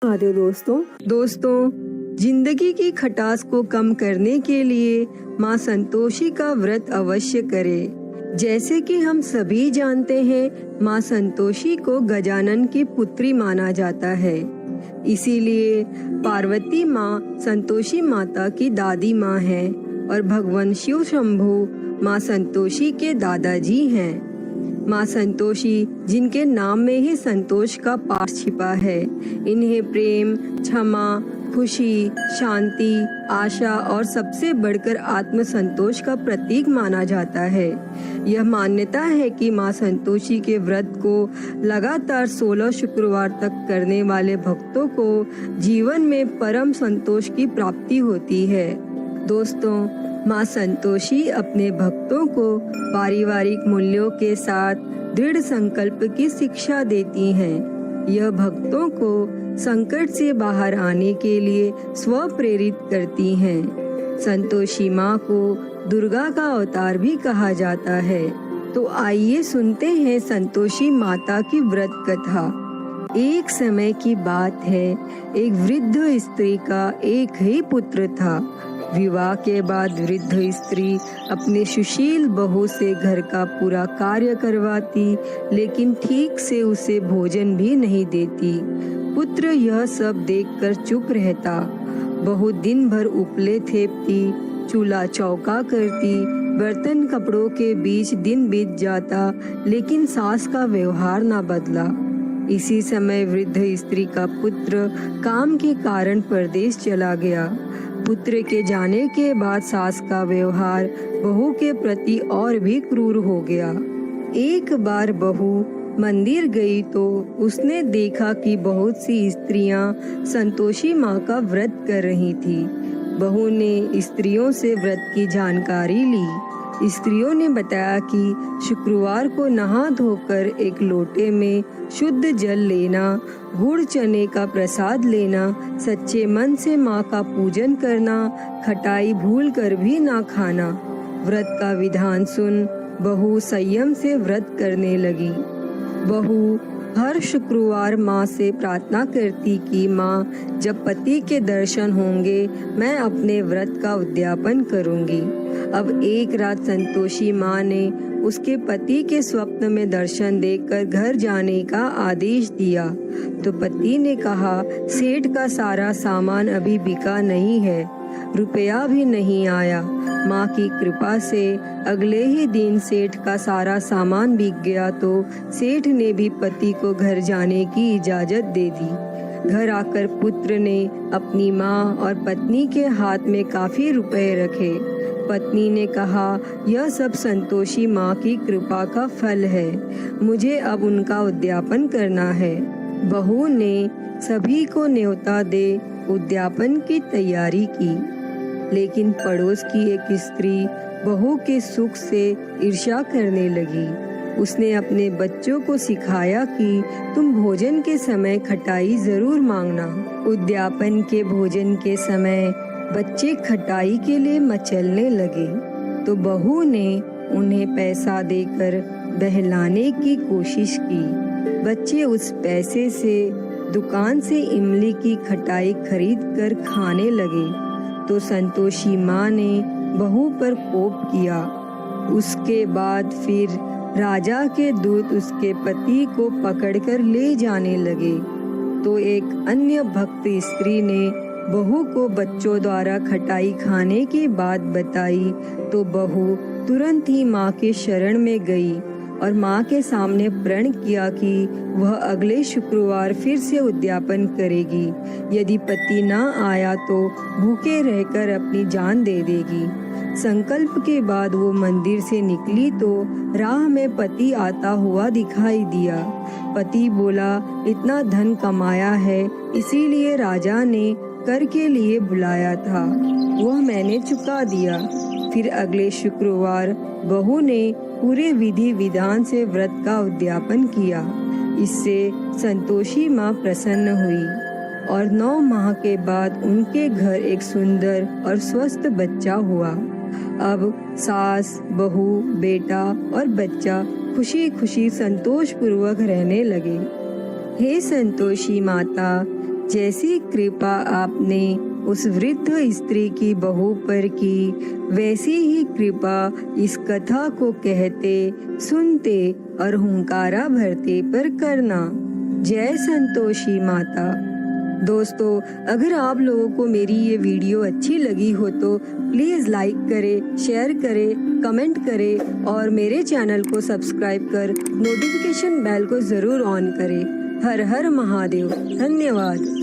आते दोस्तों जिंदगी की खटास को कम करने के लिए माँ संतोषी का व्रत अवश्य करें। जैसे कि हम सभी जानते हैं, माँ संतोषी को गजानन की पुत्री माना जाता है। इसीलिए पार्वती माँ संतोषी माता की दादी माँ है और भगवान शिव शंभु माँ संतोषी के दादाजी हैं। माँ संतोषी, जिनके नाम में ही संतोष का पाठ छिपा है, इन्हें प्रेम, क्षमा, खुशी, शांति, आशा और सबसे बढ़कर आत्म संतोष का प्रतीक माना जाता है। यह मान्यता है कि माँ संतोषी के व्रत को लगातार 16 शुक्रवार तक करने वाले भक्तों को जीवन में परम संतोष की प्राप्ति होती है। दोस्तों, माँ संतोषी अपने भक्तों को पारिवारिक मूल्यों के साथ दृढ़ संकल्प की शिक्षा देती हैं। यह भक्तों को संकट से बाहर आने के लिए स्व प्रेरित करती हैं। संतोषी माँ को दुर्गा का अवतार भी कहा जाता है। तो आइए सुनते हैं संतोषी माता की व्रत कथा। एक समय की बात है, एक वृद्ध स्त्री का एक ही पुत्र था। विवाह के बाद वृद्ध स्त्री अपने सुशील बहू से घर का पूरा कार्य करवाती, लेकिन ठीक से उसे भोजन भी नहीं देती। पुत्र यह सब देखकर चुप रहता। बहू दिन भर उपले थेपती, चूल्हा चौका करती, बर्तन कपड़ों के बीच दिन बीत जाता, लेकिन सास का व्यवहार ना बदला। इसी समय वृद्ध स्त्री का पुत्र काम के कारण परदेश चला गया। पुत्र के जाने के बाद सास का व्यवहार बहू के प्रति और भी क्रूर हो गया। एक बार बहू मंदिर गई तो उसने देखा कि बहुत सी स्त्रियां संतोषी माँ का व्रत कर रही थी। बहू ने स्त्रियों से व्रत की जानकारी ली। स्त्रियों ने बताया कि शुक्रवार को नहा धोकर एक लोटे में शुद्ध जल लेना, गुड़ चने का प्रसाद लेना, सच्चे मन से माँ का पूजन करना, खटाई भूल कर भी ना खाना। व्रत का विधान सुन बहू संयम से व्रत करने लगी। बहू हर शुक्रवार माँ से प्रार्थना करती कि माँ, जब पति के दर्शन होंगे मैं अपने व्रत का उद्यापन करूँगी। अब एक रात संतोषी माँ ने उसके पति के स्वप्न में दर्शन देखकर घर जाने का आदेश दिया। तो पति ने कहा, सेठ का सारा सामान अभी बिका नहीं है, रुपया भी नहीं आया। माँ की कृपा से अगले ही दिन सेठ का सारा सामान बिक गया तो सेठ ने भी पति को घर जाने की इजाजत दे दी। घर आकर पुत्र ने अपनी माँ और पत्नी के हाथ में काफी रुपए रखे। पत्नी ने कहा, यह सब संतोषी माँ की कृपा का फल है, मुझे अब उनका उद्यापन करना है। बहू ने सभी को न्योता दे उद्यापन की तैयारी की, लेकिन पड़ोस की एक स्त्री बहू के सुख से ईर्ष्या करने लगी। उसने अपने बच्चों को सिखाया कि तुम भोजन के समय खटाई जरूर मांगना। उद्यापन के भोजन के समय बच्चे खटाई के लिए मचलने लगे तो बहू ने उन्हें पैसा देकर बहलाने की कोशिश की। बच्चे उस पैसे से दुकान से इमली की खटाई खरीद कर खाने लगे तो संतोषी माँ ने बहू पर कोप किया। उसके बाद फिर राजा के दूत उसके पति को पकड़कर ले जाने लगे तो एक अन्य भक्त स्त्री ने बहू को बच्चों द्वारा खटाई खाने की बात बताई तो बहू तुरंत ही माँ के शरण में गई और माँ के सामने प्रण किया कि वह अगले शुक्रवार फिर से उद्यापन करेगी। यदि पति न आया तो भूखे रहकर अपनी जान दे देगी। संकल्प के बाद वो मंदिर से निकली तो राह में पति आता हुआ दिखाई दिया। पति बोला, इतना धन कमाया है इसीलिए राजा ने कर के लिए बुलाया था, वह मैंने चुका दिया। फिर अगले शुक्रवार बहू ने पूरे विधि विधान से व्रत का उद्यापन किया। इससे संतोषी माँ प्रसन्न हुई और 9 माह के बाद उनके घर एक सुंदर और स्वस्थ बच्चा हुआ। अब सास, बहू, बेटा और बच्चा खुशी खुशी संतोष पूर्वक रहने लगे। हे संतोषी माता, जैसी कृपा आपने उस वृद्ध स्त्री की बहू पर की, वैसी ही कृपा इस कथा को कहते, सुनते और हुंकारा भरते पर करना। जय संतोषी माता। दोस्तों, अगर आप लोगों को मेरी ये वीडियो अच्छी लगी हो तो प्लीज़ लाइक करें, शेयर करें, कमेंट करें और मेरे चैनल को सब्सक्राइब कर नोटिफिकेशन बेल को ज़रूर ऑन करें। हर हर महादेव। धन्यवाद।